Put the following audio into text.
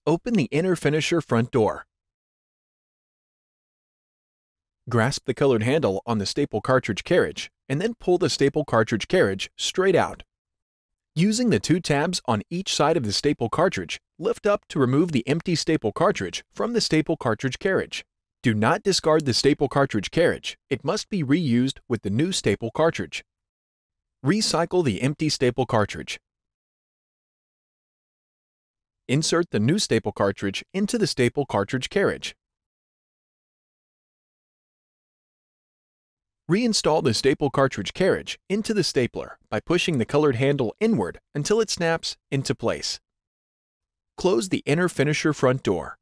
open the inner finisher front door. Grasp the colored handle on the staple cartridge carriage and then pull the staple cartridge carriage straight out. Using the two tabs on each side of the staple cartridge, lift up to remove the empty staple cartridge from the staple cartridge carriage. Do not discard the staple cartridge carriage. It must be reused with the new staple cartridge. Recycle the empty staple cartridge. Insert the new staple cartridge into the staple cartridge carriage. Reinstall the staple cartridge carriage into the stapler by pushing the colored handle inward until it snaps into place. Close the inner finisher front door.